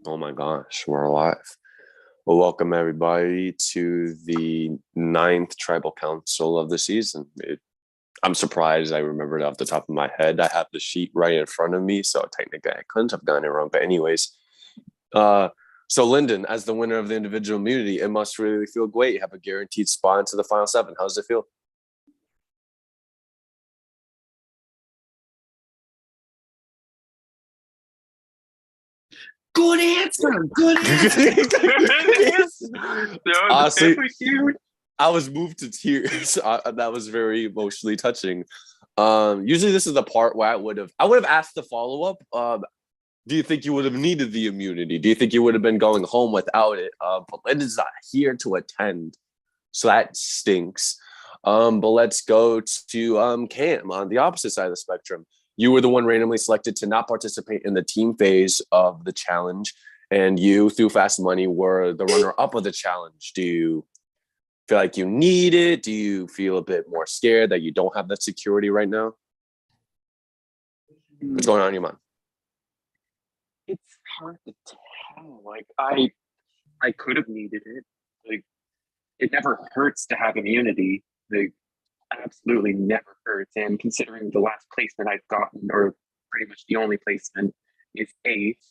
Oh my gosh, we're alive. Well, welcome everybody to the ninth tribal council of the season. I'm surprised I remembered it off the top of my head. I have the sheet right in front of me, so technically I couldn't have gotten it wrong. But anyways, uh, so Lyndon, as the winner of the individual immunity, it must really feel great. You have a guaranteed spot into the final seven. How does it feel? Good answer. Good answer. No, Honestly, huge. I was moved to tears. That was very emotionally touching. Usually this is the part where I would have asked the follow up. Do you think you would have needed the immunity? Do you think you would have been going home without it? But Lyndon's not here to attend, so that stinks. But let's go to Cam on the opposite side of the spectrum. You were the one randomly selected to not participate in the team phase of the challenge, and you, through Fast Money, were the runner-up of the challenge. Do you feel like you need it? Do you feel a bit more scared that you don't have that security right now? What's going on in your mind? It's hard to tell. Like I could have needed it. Like it never hurts to have immunity. Like absolutely never hurts. And considering the last placement I've gotten, or pretty much the only placement, is eighth,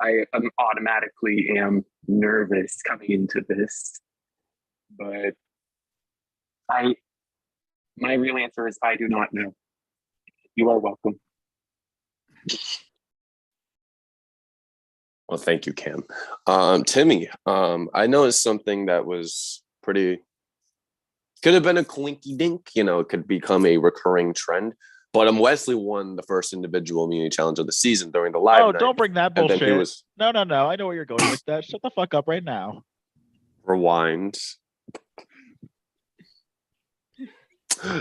I automatically am nervous coming into this. But I my real answer is I do not know. You are welcome. Well, thank you, Cam. Timmy, I noticed something that was pretty, could have been a clinky dink, it could become a recurring trend. But Wesley won the first individual immunity challenge of the season during the live night. Don't bring that And then bullshit. he was No. I know where you're going with that. Shut the fuck up right now. rewind.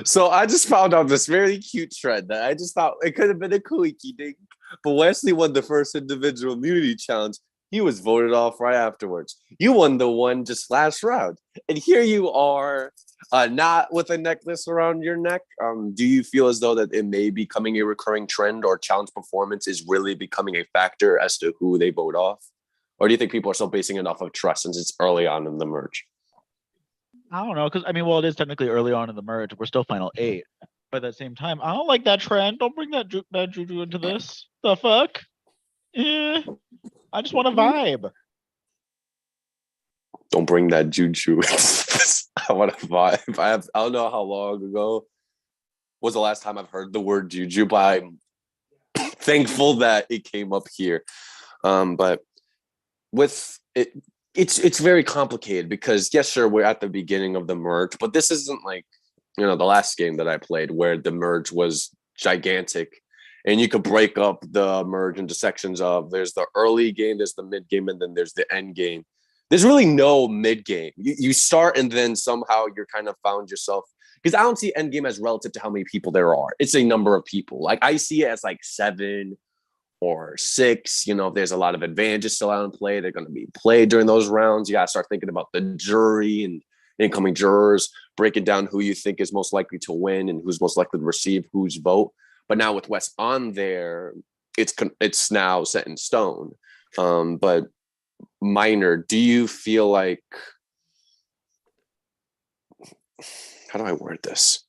So I just found out this very cute trend that I just thought it could have been a quickie dink. But Wesley won the first individual immunity challenge. He was voted off right afterwards. You won the one just last round. And here you are, not with a necklace around your neck. Do you feel as though that it may be becoming a recurring trend, or challenge performance is really becoming a factor as to who they vote off? Or do you think people are still basing it off of trust since it's early on in the merge? I don't know, because it is technically early on in the merge. We're still final 8. But at the same time, I don't like that trend. Don't bring that bad juju into this. The fuck? I just want a vibe. Don't bring that juju. I want a vibe. I don't know how long ago was the last time I've heard the word juju, but I'm thankful that it came up here. But with it, it's very complicated because yes, sure, we're at the beginning of the merge, but this isn't like the last game that I played where the merge was gigantic. And you could break up the merge into sections of there's the early game, there's the mid game, and then there's the end game. There's really no mid game. You start and then somehow you're kind of found yourself, because I don't see end game as relative to how many people there are. It's a number of people. Like I see it as like 7 or 6. If there's a lot of advantages still out in play, they're going to be played during those rounds. You got to start thinking about the jury and incoming jurors, breaking down who you think is most likely to win and who's most likely to receive whose vote. But now with Wes on there, it's now set in stone. But Minor, do you feel like, how do I word this?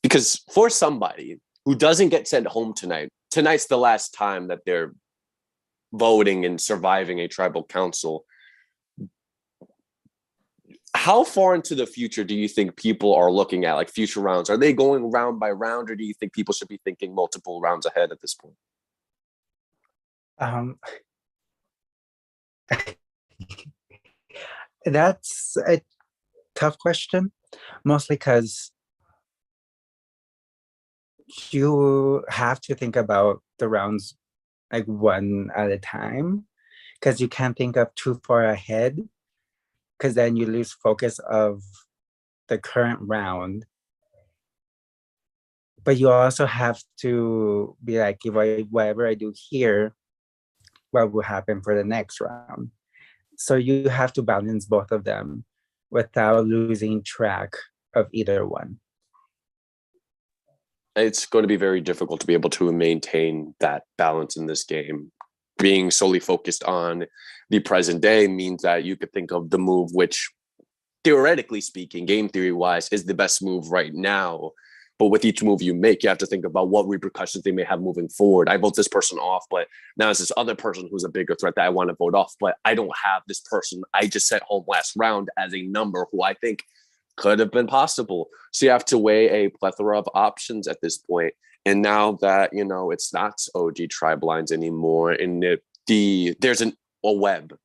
Because for somebody who doesn't get sent home tonight's the last time that they're voting and surviving a tribal council. How far into the future do you think people are looking at, like future rounds? Are they going round by round, or do you think people should be thinking multiple rounds ahead at this point? That's a tough question, mostly because you have to think about the rounds like one at a time, because you can't think of too far ahead, because then you lose focus of the current round. But you also have to be like, whatever I do here, what will happen for the next round? So you have to balance both of them without losing track of either one. It's going to be very difficult to be able to maintain that balance in this game being solely focused on the present day means that you could think of the move which, theoretically speaking, game theory wise, is the best move right now. But with each move you make, you have to think about what repercussions they may have moving forward. I vote this person off, but now it's this other person who's a bigger threat that I want to vote off, but I don't have this person I just sent home last round as a number who I think could have been possible. So you have to weigh a plethora of options at this point. And now that, you know, it's not OG tribe lines anymore, and there's a web,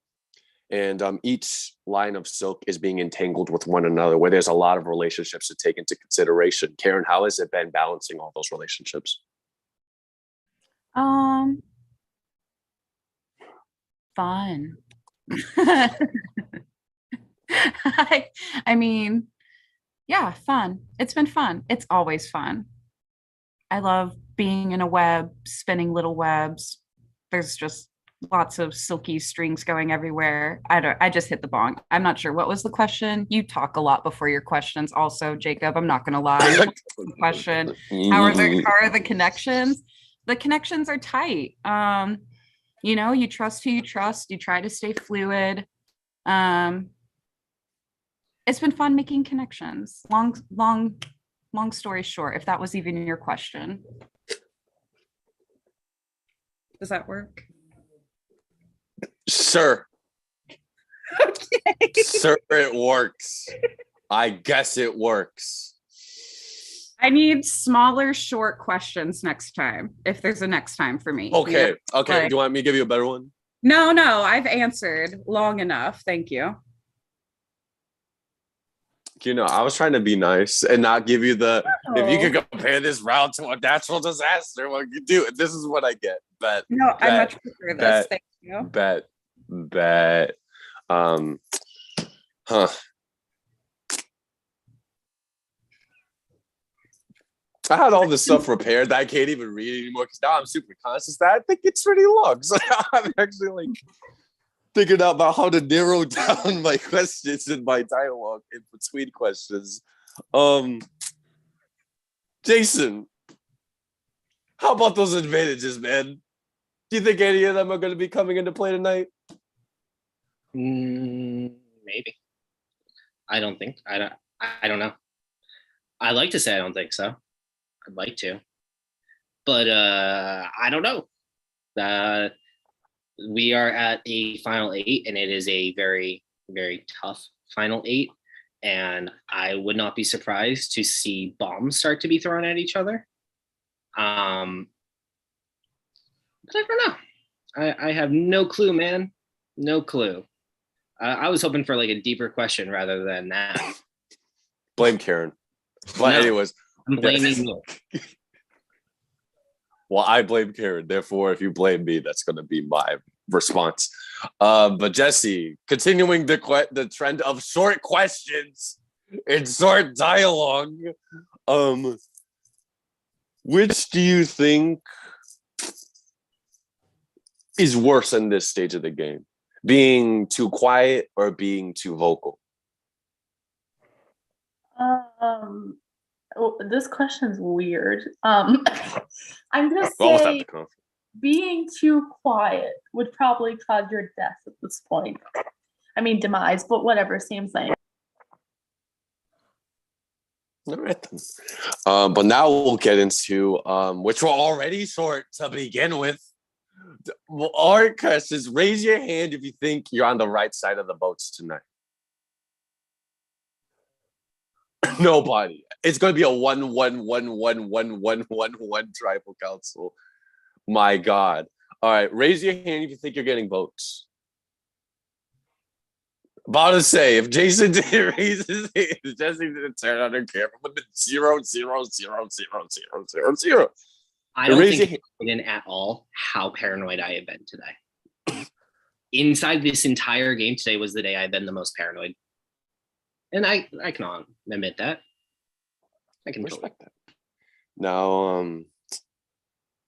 and each line of silk is being entangled with one another, where there's a lot of relationships to take into consideration. Karen, how has it been balancing all those relationships? Fun. I mean, yeah, fun. It's been fun. It's always fun. I love being in a web, spinning little webs. There's just lots of silky strings going everywhere. I just hit the bong. I'm not sure what was the question. You talk a lot before your questions also, Jacob. I'm not gonna lie. Question. How are the connections? The connections are tight. You know, you trust who you trust, you try to stay fluid. It's been fun making connections. Long story short, if that was even your question. Does that work? Sir. Okay. Sir, it works. I guess it works. I need smaller, short questions next time, if there's a next time for me. Okay. You know? Okay. Like, Do you want me to give you a better one? No, I've answered long enough. Thank you. You know, I was trying to be nice and not give you the, if you could Oh. compare this round to a natural disaster, what you do, this is what I get. Bet. No, I bet, much prefer this. bet, Thank you. Bet. Huh. I had all this stuff prepared that I can't even read anymore because now I'm super conscious that I think it's pretty long. So I'm actually like thinking about how to narrow down my questions and my dialogue in between questions. Jason, how about those advantages, man? Do you think any of them are going to be coming into play tonight? Maybe. I don't think. I don't know. I like to say I don't think so. I'd like to, but I don't know. We are at a final 8, and it is a very, very tough final 8. And I would not be surprised to see bombs start to be thrown at each other. But I don't know. I have no clue, man. No clue. I was hoping for like a deeper question rather than that. Blame Karen. But No. anyways. I'm blaming you. Well, I blame Karen. Therefore, if you blame me, that's going to be my response. But Jesse, continuing the trend of short questions and short dialogue, which do you think is worse in this stage of the game? Being too quiet or being too vocal? Well, this question's weird. I'm gonna Almost at say the conference. being too quiet would probably cause your death at this point. I mean demise, but whatever, same thing. All right then. But now we'll get into which were already short to begin with. Our questions. Raise your hand if you think you're on the right side of the boats tonight. Nobody. It's going to be a 1-1-1-1-1-1-1-1 tribal council. My God. All right. Raise your hand if you think you're getting votes. About to say, if Jason didn't raise his hand, Jesse didn't turn on her camera, would have been 0, 0, 0, 0, 0, 0, 0. I don't Raise think in at all how paranoid I have been today. Inside this entire game today was the day I've been the most paranoid. And I can admit that. I can respect that. Now,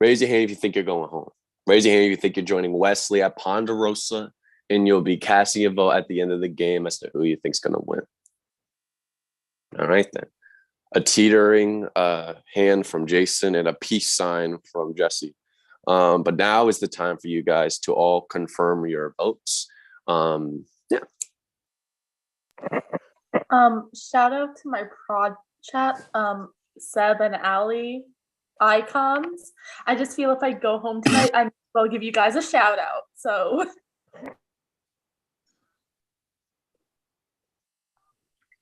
raise your hand if you think you're going home. Raise your hand if you think you're joining Wesley at Ponderosa, and you'll be casting a vote at the end of the game as to who you think's going to win. All right, then. A teetering hand from Jason and a peace sign from Jesse. But now is the time for you guys to all confirm your votes. Yeah. Shout out to my prod chat, Seb and Ali icons. I just feel if I go home tonight, I will give you guys a shout out. So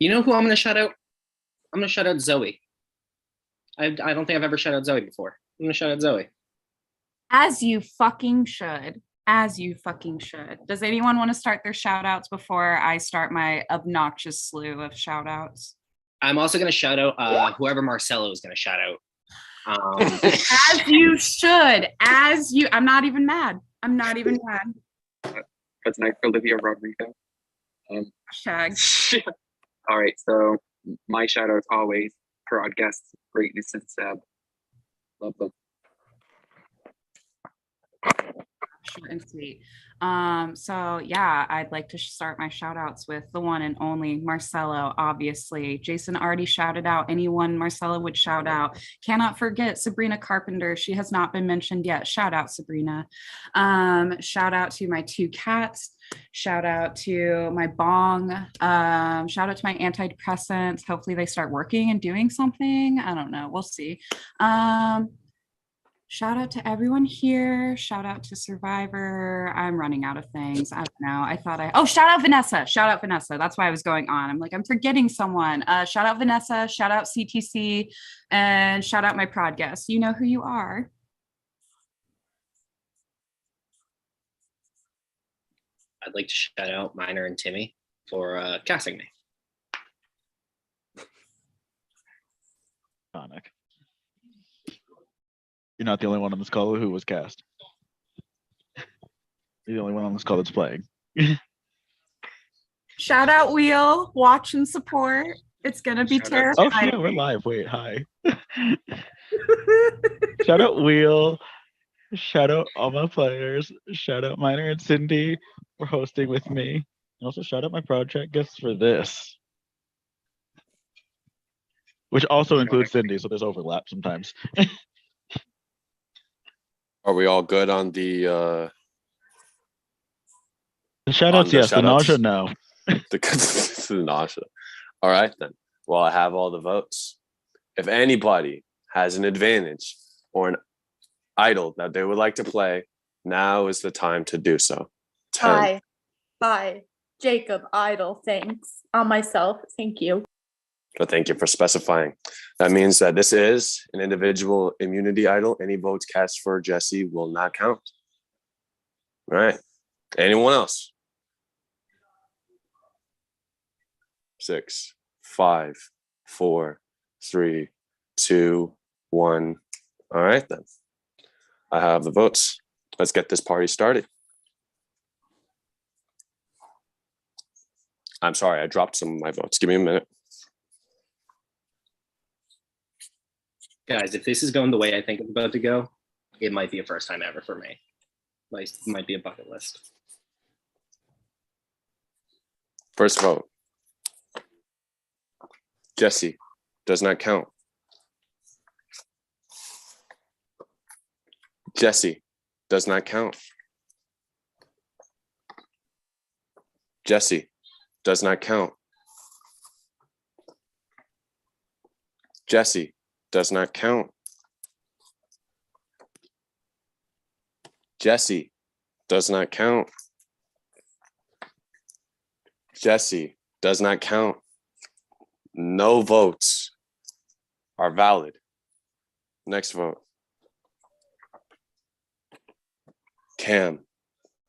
You know who I'm gonna shout out? I'm gonna shout out Zoe. I don't think I've ever shouted out Zoe before. I'm gonna shout out Zoe. As you fucking should. As you fucking should. Does anyone want to start their shout outs before I start my obnoxious slew of shout outs? I'm also gonna shout out whoever Marcelo is gonna shout out. As you should. I'm not even mad. I'm not even mad. That's nice for Olivia Rodrigo. Hashtag. All right, so my shout outs always, prod guests, greatness and Seb. Love them. Short and sweet. So yeah, I'd like to start my shout outs with the one and only Marcelo, obviously. Jason already shouted out anyone Marcelo would shout out. Cannot forget Sabrina Carpenter. She has not been mentioned yet. Shout out, Sabrina. Shout out to my 2 cats. Shout out to my bong. Shout out to my antidepressants. Hopefully they start working and doing something. I don't know. We'll see. Shout out to everyone here. Shout out to Survivor. I'm running out of things. I don't know. Shout out Vanessa. Shout out Vanessa. That's why I was going on. I'm like, I'm forgetting someone. Shout out Vanessa. Shout out CTC. And shout out my prod guests. You know who you are. I'd like to shout out Minor and Timmy for casting me. Iconic. You're not the only one on this call who was cast. You're the only one on this call that's playing. Shout out Wheel. Watch and support. It's gonna be terrifying. Oh shit, we're live. Wait, hi. Shout out Wheel. Shout out all my players. Shout out Minor and Cindy for hosting with me. And also shout out my project guests for this. Which also includes Cindy, so there's overlap sometimes. Are we all good on the shout outs, yes. The nausea, no. the nausea. All right then. Well, I have all the votes. If anybody has an advantage or an idol that they would like to play, now is the time to do so. 10. Bye. Jacob, idol, thanks. On myself, thank you. But thank you for specifying. That means that this is an individual immunity idol. Any votes cast for Jesse will not count. All right. Anyone else? 6, 5, 4, 3, 2, 1. All right then. I have the votes. Let's get this party started. I'm sorry, I dropped some of my votes. Give me a minute. Guys, if this is going the way I think it's about to go, it might be a first time ever for me. Like, it might be a bucket list. First vote. Jesse does not count. Jesse does not count. Jesse does not count. Jesse does not count. Jesse does not count. Jesse does not count. No votes are valid. Next vote. Cam.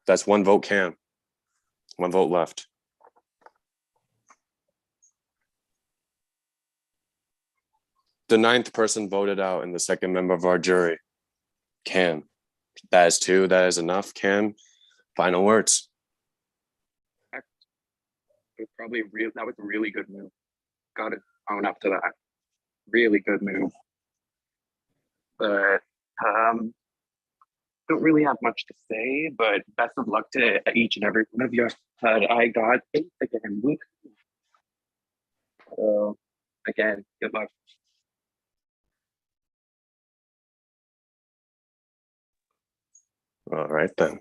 That's one vote, Cam. One vote left. The 9th person voted out and the 2nd member of our jury. Cam. That is 2. That is enough. Cam, final words. It was that was a really good move. Got to own up to that. Really good move. But don't really have much to say, but best of luck to each and every one of you. But I got 8 again. So again, good luck. All right then.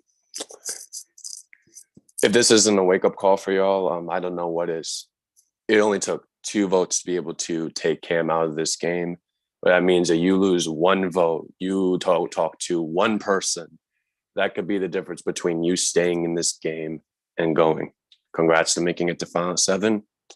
If this isn't a wake up call for y'all, I don't know what is. It only took 2 votes to be able to take Cam out of this game. But that means that you lose 1 vote. You talk to 1 person. That could be the difference between you staying in this game and going. Congrats to making it to Final 7.